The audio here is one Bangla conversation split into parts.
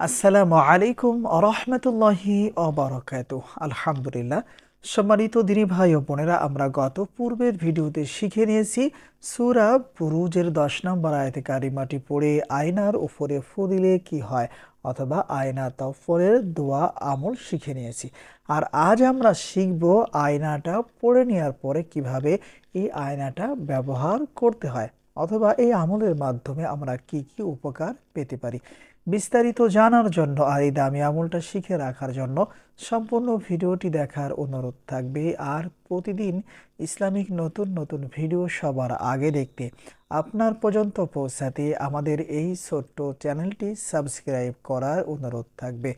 আসসালামু আলাইকুম আরহামতুল্লাহি অবরাকাতুহ। আলহামদুলিল্লাহ। সম্মানিত দিনী ভাই ও বোনেরা, আমরা গত পূর্বের ভিডিওতে শিখে নিয়েছি সূরা বুরুজের 10 নম্বর আয়াতে কারিমাটি পড়ে আয়নার উপরে ফু দিলে কি হয়, অথবা আয়না তাওয়াফের দোয়া আমল শিখে নিয়েছি। আর আজ আমরা শিখব আয়নাটা পড়ে নেওয়ার পরে কিভাবে এই আয়নাটা ব্যবহার করতে হয়, অথবা এই আমলের মাধ্যমে আমরা কি কি উপকার পেতে পারি। বিস্তারিত জানার জন্য আর এই দামি আমলটা শিখে রাখার জন্য সম্পূর্ণ ভিডিওটি দেখার অনুরোধ থাকবে। আর প্রতিদিন ইসলামিক নতুন নতুন ভিডিও সবার আগে দেখতে, আপনার পর্যন্ত পৌঁছাতে আমাদের এই ছোট্ট চ্যানেলটি সাবস্ক্রাইব করার অনুরোধ থাকবে।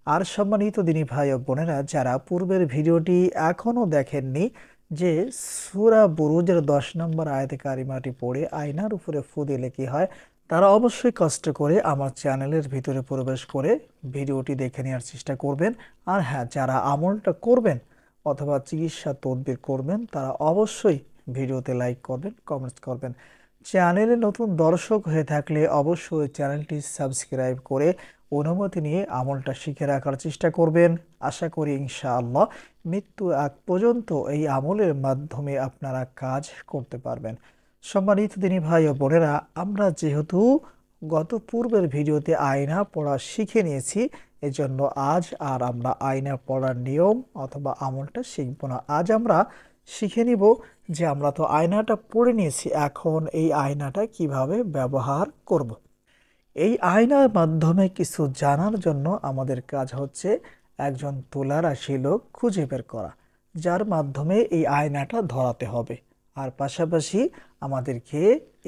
আর সম্মানিত দিনী ভাই ও বোনেরা, যারা পূর্বের ভিডিওটি এখনও দেখেননি, যে সূরা বুরুজের 10 নম্বর আয়াতে কারিমাটি পড়ে আয়নার উপরে ফু দিলে কি হয়, তারা অবশ্যই কষ্ট করে আমার চ্যানেলের ভিতরে প্রবেশ করে ভিডিওটি দেখে নেওয়ার চেষ্টা করবেন। আর হ্যাঁ, যারা আমলটা করবেন অথবা চিকিৎসা তদবির করবেন, তারা অবশ্যই ভিডিওতে লাইক করবেন, কমেন্টস করবেন। চ্যানেলে নতুন দর্শক হয়ে থাকলে অবশ্যই চ্যানেলটি সাবস্ক্রাইব করে অনুমতি নিয়ে আমলটা শিখে রাখার চেষ্টা করবেন। আশা করি ইনশাআল্লাহ মৃত্যু আগ পর্যন্ত এই আমলের মাধ্যমে আপনারা কাজ করতে পারবেন। সম্মানিত দিনী ভাই ও বোনেরা, আমরা যেহেতু গত পূর্বের ভিডিওতে আয়না পড়া শিখে নিয়েছি, এজন্য আজ আর আমরা আয়না পড়ার নিয়ম অথবা আমলটা শিখব না। আজ আমরা শিখে নিব যে আমরা তো আয়নাটা পড়ে নিয়েছি, এখন এই আয়নাটা কিভাবে ব্যবহার করব। এই আয়নার মাধ্যমে কিছু জানার জন্য আমাদের কাজ হচ্ছে একজন তুলারাশি লোক খুঁজে বের করা, যার মাধ্যমে এই আয়নাটা ধরাতে হবে। আর পাশাপাশি আমাদেরকে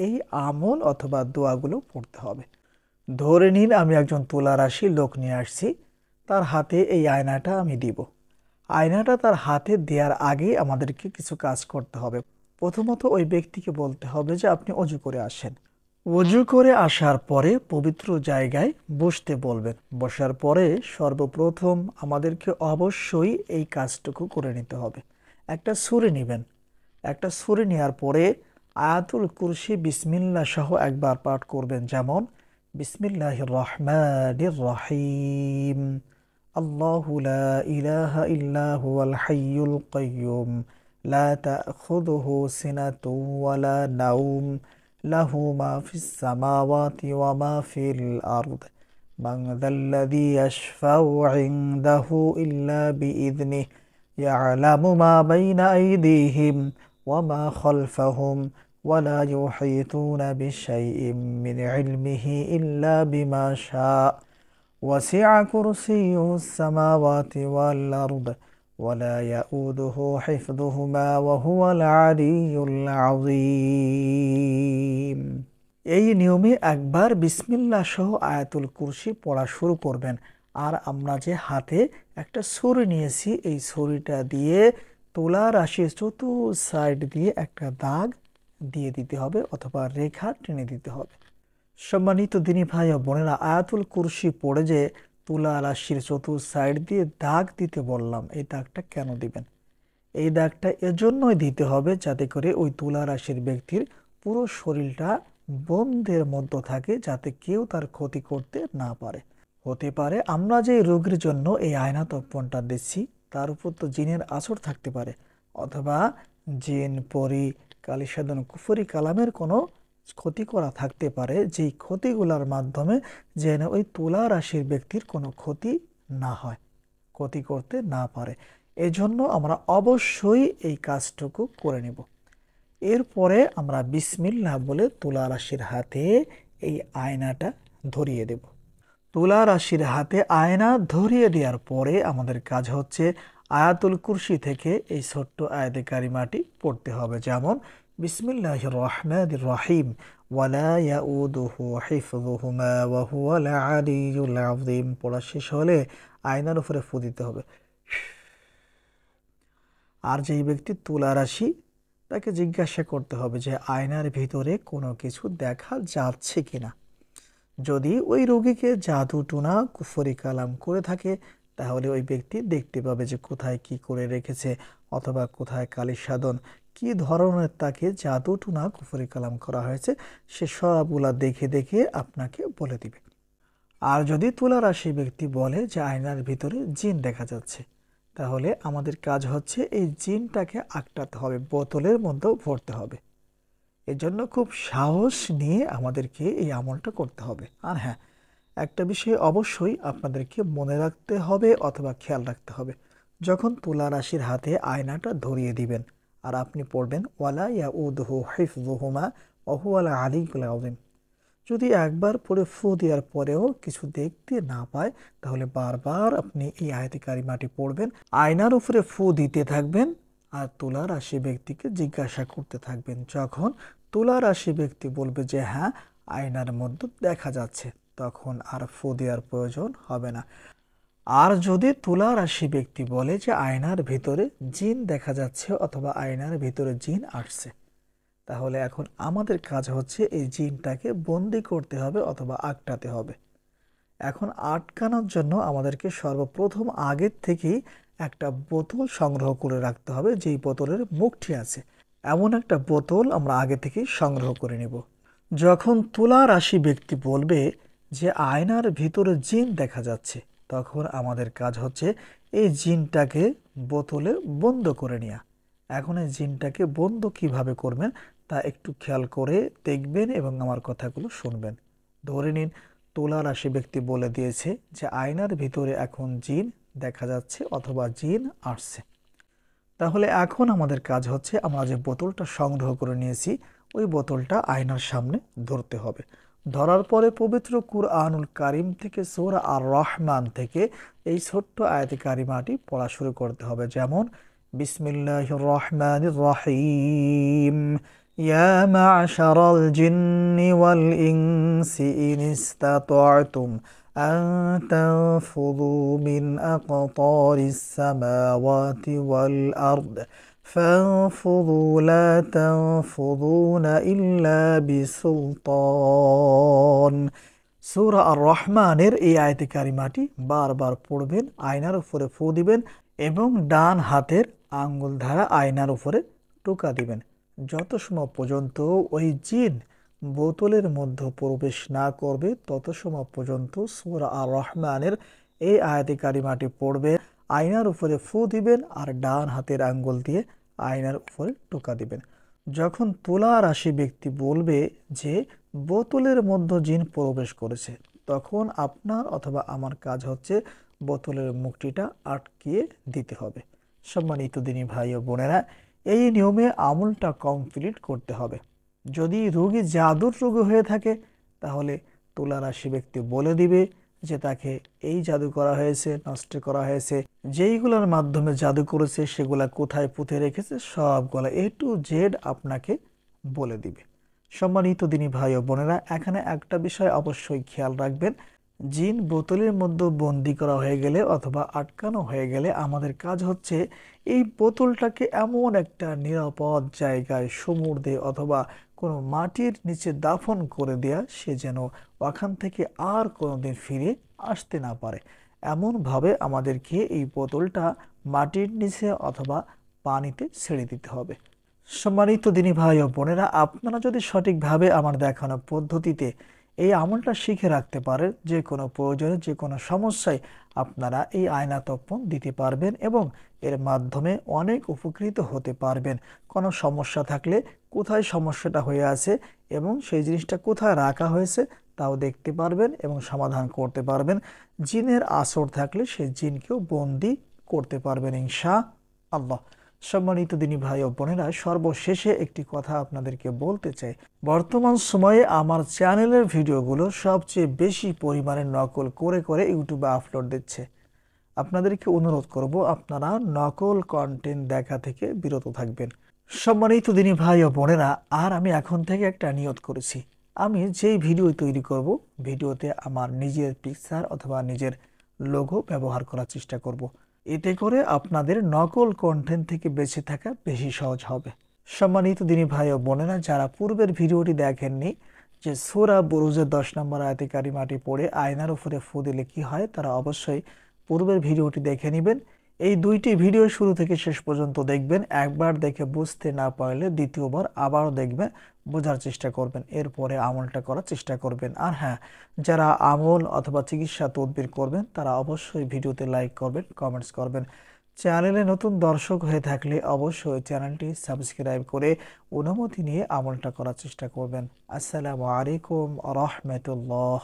এই আমল অথবা দোয়াগুলো পড়তে হবে। ধরে নিন আমি একজন তুলারাশি লোক নিয়ে আসছি, তার হাতে এই আয়নাটা আমি দিব। আয়নাটা তার হাতে দেওয়ার আগে আমাদেরকে কিছু কাজ করতে হবে। প্রথমত ওই ব্যক্তিকে বলতে হবে যে আপনি অজু করে আসেন। অজু করে আসার পরে পবিত্র জায়গায় বসতে বলবেন। বসার পরে সর্বপ্রথম আমাদেরকে অবশ্যই এই কাজটুকু করে নিতে হবে। একটা ছুরি নেবেন। একটা ছুরি নেওয়ার পরে আয়াতুল কুরসি বিসমিল্লাহ সহ একবার পাঠ করবেন, যেমন বিসমিল্লাহির রহমানির রহিম, আল্লাহু লা ইলাহা ইল্লা হুয়াল হাইয়ুল কাইয়্যুম, লা তাখুযুহু সিনাতুন ওয়ালা নাওম, লাহু মা ফিস সামাওয়াতি ওয়া মা ফিল আরদ, মান যাল্লাযী ইয়াশফাউ ইনদাহু ইল্লা বিইযনিহি, ইয়ালামু মা বাইনা আইদিহিম ওয়া মা খালফাহুম ওয়া লা ইউহীতুনা বিশাইইন মিন ইলমিহি ইল্লা বিমা শাআ, ওয়াসি'a কুরসিয়্যুহু সামাওয়াতি ওয়াল আরদ ওয়া লা ইয়াউদুহু হিফযুহুমা ওয়া হুয়াল আলিয়্যুল আযীম। এই নিয়মে একবার বিসমিল্লাহ সহ আয়াতুল কুরসি পড়া শুরু করবেন। আর আমরা যে হাতে একটা ছুরি নিয়েছি, এই ছুরিটা দিয়ে তুলা রাশির চতুর সাইড দিয়ে একটা দাগ দিয়ে দিতে হবে, অথবা রেখা টেনে দিতে হবে। সম্মানিত দিনী ভাই ও বোনেরা, আয়াতুল কুরসি পড়ে যে তুলা রাশির চতুর সাইড দিয়ে দাগ দিতে বললাম, এই দাগটা কেন দিবেন? এই দাগটা এজন্যই দিতে হবে যাতে করে ওই তুলা রাশির ব্যক্তির পুরো শরীরটা বন্ধের মধ্যে থাকে, যাতে কেউ তার ক্ষতি করতে না পারে। হতে পারে আমরা যে রোগীর জন্য এই আয়না তর্পণটা দিচ্ছি, তার উপর তো জিনের আসর থাকতে পারে, অথবা জিন, পরি, কালী সাধন, কুফরি কালামের কোনো ক্ষতি করা থাকতে পারে, যেই ক্ষতিগুলোর মাধ্যমে যেন ওই তুলা রাশির ব্যক্তির কোনো ক্ষতি না হয়, ক্ষতি করতে না পারে। এজন্য আমরা অবশ্যই এই কাজটুকু করে নেব। এরপরে আমরা বিসমিল্লাহ বলে তুলা রাশির হাতে এই আয়নাটা ধরিয়ে দেব। তুলা রাশির হাতে আয়না ধরিয়ে দেওয়ার পরে আমাদের কাজ হচ্ছে আয়াতুল কুরসি থেকে এই ছোট্ট আয়াতে কারিমাটি পড়তে হবে, যেমন বিসমিল্লাহির রহমানির রহিম, ওয়ালা ইয়াউদুহু হিফযুহুমা ওয়া হুয়াল আলিয়্যুল আযীম। পড়া শেষ হলে আয়নার উপরে ফু দিতে হবে। আর যেই ব্যক্তি তুলা রাশি, তাকে জিজ্ঞাসা করতে হবে যে আয়নার ভিতরে কোনো কিছু দেখা যাচ্ছে কিনা। যদি ওই রোগীকে জাদু টুনা কুফরি কালাম করে থাকে, তাহলে ওই ব্যক্তি দেখতে পাবে যে কোথায় কি করে রেখেছে, অথবা কোথায় কালী সাধন, কি ধরনের তাকে জাদু টুনা কুফরি কালাম করা হয়েছে, সে সবগুলা দেখে দেখে আপনাকে বলে দিবে। আর যদি তুলা রাশি ব্যক্তি বলে যে আয়নার ভিতরে জিন দেখা যাচ্ছে, তাহলে আমাদের কাজ হচ্ছে এই জিনটাকে আটকাতে হবে, বোতলের মধ্যেও ভরতে হবে। এজন্য খুব সাহস নিয়ে আমাদেরকে এই আমলটা করতে হবে। আর হ্যাঁ, একটা বিষয় অবশ্যই আপনাদেরকে মনে রাখতে হবে অথবা খেয়াল রাখতে হবে, যখন তুলা রাশির হাতে আয়নাটা ধরিয়ে দিবেন আর আপনি পড়বেন ওয়ালা ইয়াউদুহু হিফযুহুমা ওয়া হুয়াল আলিয়্যুল আযীম, যদি একবার পড়ে ফু দেওয়ার পরেও কিছু দেখতে না পায়, তাহলে বারবার আপনি এই আয়াতে কারিমাটি পড়বেন, আয়নার উপরে ফু দিতে থাকবেন আর তুলা রাশি ব্যক্তিকে জিজ্ঞাসা করতে থাকবেন। যখন তুলা রাশি ব্যক্তি বলবে যে হ্যাঁ আয়নার মধ্যে দেখা যাচ্ছে, তখন আর ফু দেওয়ার প্রয়োজন হবে না। আর যদি তুলা রাশি ব্যক্তি বলে যে আয়নার ভিতরে জিন দেখা যাচ্ছে অথবা আয়নার ভিতরে জিন আসছে, তাহলে এখন আমাদের কাজ হচ্ছে এই জিনটাকে বন্দি করতে হবে অথবা আটকাতে হবে। এখন আটকানোর জন্য আমাদেরকে সর্বপ্রথম আগের থেকেই একটা বোতল সংগ্রহ করে রাখতে হবে, যেই বোতলের মুখটি আছে এমন একটা বোতল আমরা আগে থেকেই সংগ্রহ করে নেব। যখন তুলা রাশি ব্যক্তি বলবে যে আয়নার ভিতরে জিন দেখা যাচ্ছে, তখন আমাদের কাজ হচ্ছে এই জিনটাকে বোতলে বন্ধ করে নেওয়া। এখন এই জিনটাকে বন্ধ কিভাবে করবেন তা একটু খেয়াল করে দেখবেন এবং আমার কথাগুলো শুনবেন। ধরে নিন তুলা রাশি ব্যক্তি বলে দিয়েছে যে আয়নার ভিতরে এখন জিন দেখা যাচ্ছে অথবা জিন আসছে, তাহলে এখন আমাদের কাজ হচ্ছে আমরা যে বোতলটা সংগ্রহ করে নিয়েছি ওই বোতলটা আয়নার সামনে ধরতে হবে। ধরার পরে পবিত্র কুরআনুল কারিম থেকে সূরা আর রহমান থেকে এই ছোট্ট আয়াতে কারিমাটি পড়া শুরু করতে হবে, যেমন বিসমিল্লাহির রহমানির রহিম ইয়া মা'শারাল জিন্নি ওয়াল ইনসি ইন ইসতাতা'তুম أن تنفذوا من أقطار السماوات والأرض فانفذوا لا تنفذون إلا بسلطان। সূরা আর রহমানের এই আয়াতে কারিমাটি বারবার পড়বেন, আয়নার উপরে ফু দিবেন এবং ডান হাতের আঙ্গুল দ্বারা আয়নার উপরে টোকা দিবেন, যত সময় পর্যন্ত ওই জিন বোতলের মধ্যে প্রবেশ না করবে তত সময় পর্যন্ত সূরা আর রহমানের এই আয়াতে কারিমাটি পড়বে, আয়নার উপরে ফু দিবেন আর ডান হাতের আঙ্গুল দিয়ে আয়নার উপরে টোকা দিবেন। যখন তুলা রাশি ব্যক্তি বলবে যে বোতলের মধ্যে জিন প্রবেশ করেছে, তখন আপনার অথবা আমার কাজ হচ্ছে বোতলের মুখটিটা আটকিয়ে দিতে হবে। সম্মানিত দিনী ভাই ও বোনেরা, এই নিয়মে আমলটা কমপ্লিট করতে হবে। যদি রোগী জাদুর রোগী হয়ে থাকে, তাহলে তুলা রাশি ব্যক্তি বলে দিবে যে তাকে এই জাদু করা হয়েছে, নষ্ট করা হয়েছে, যেইগুলোর মাধ্যমে জাদু করেছে সেগুলা কোথায় পুঁতে রেখেছে সবগুলা A to Z আপনাকে বলে দিবে। সম্মানিত দিনী ভাই ও বোনেরা, এখানে একটা বিষয় অবশ্যই খেয়াল রাখবেন, জিন বোতলের মধ্যে বন্দি করা হয়ে গেলে অথবা আটকানো হয়ে গেলে আমাদের কাজ হচ্ছে এই বোতলটাকে এমন একটা নিরাপদ জায়গায় সমুদ্রে অথবা কোনো মাটির নিচে দাফন করে দেয়া, সে যেন ওখান থেকে আর কোনোদিন ফিরে আসতে না পারে। এমনভাবে আমাদেরকে এই বোতলটা মাটির নিচে অথবা পানিতে ছেড়ে দিতে হবে। সম্মানিত দিনী ভাই ও বোনেরা, আপনারা যদি সঠিকভাবে আমার দেখানো পদ্ধতিতে এই আমলটা শিখে রাখতে পারেন, যে কোনো প্রয়োজনে যে কোনো সমস্যায় আপনারা এই আয়না তর্পণ দিতে পারবেন এবং এর মাধ্যমে অনেক উপকৃত হতে পারবেন। কোনো সমস্যা থাকলে কোথায় সমস্যাটা হয়ে আছে এবং সেই জিনিসটা কোথায় রাখা হয়েছে তাও দেখতে পারবেন এবং সমাধান করতে পারবেন। জিনের আসর থাকলে সেই জিনকেও বন্দি করতে পারবেন ইনশাআল্লাহ। সম্মানিত দিনী ভাই ও বোনেরা, সর্বশেষে একটি কথা আপনাদেরকে বলতে চাই, বর্তমান সময়ে আমার চ্যানেলের ভিডিওগুলো সবচেয়ে বেশি পরিমাণে নকল করে করে ইউটিউবে আপলোড দিচ্ছে। আপনাদেরকে অনুরোধ করব আপনারা নকল কন্টেন্ট দেখা থেকে বিরত থাকবেন। সম্মানিত দিনী ভাই ও বোনেরা, আর আমি এখন থেকে একটা নিয়ত করেছি, আমি যেই ভিডিও তৈরি করব ভিডিওতে আমার নিজের পিকচার অথবা নিজের লোগো ব্যবহার করার চেষ্টা করব। এতে করে আপনাদের নকল কন্টেন্ট থেকে বেঁচে থাকা বেশি সহজ হবে। সম্মানিত দিনী ভাই ও বোনেরা, যারা পূর্বের ভিডিওটি দেখেননি যে সূরা বুরুজের 10 নম্বর আয়াতে কারিমাটি পড়ে আয়নার উপরে ফু দিলে কি হয়, তারা অবশ্যই পূর্বের ভিডিওটি দেখে নেবেন এই দুইটি ভিডিও শুরু থেকে শেষ পর্যন্ত দেখবেন। একবার দেখে বুঝতে না পারলে দ্বিতীয়বার আবারও দেখবেন, বোঝার চেষ্টা করবেন, এরপরে আমলটা করার চেষ্টা করবেন। আর হ্যাঁ, যারা আমল অথবা চিকিৎসা তদবির করবেন তারা অবশ্যই ভিডিওতে লাইক করবেন, কমেন্টস করবেন। চ্যানেলে নতুন দর্শক হয়ে থাকলে অবশ্যই চ্যানেলটি সাবস্ক্রাইব করে অনুমতি নিয়ে আমলটা করার চেষ্টা করবেন। আসসালামু আলাইকুম রহমতুল্লাহ।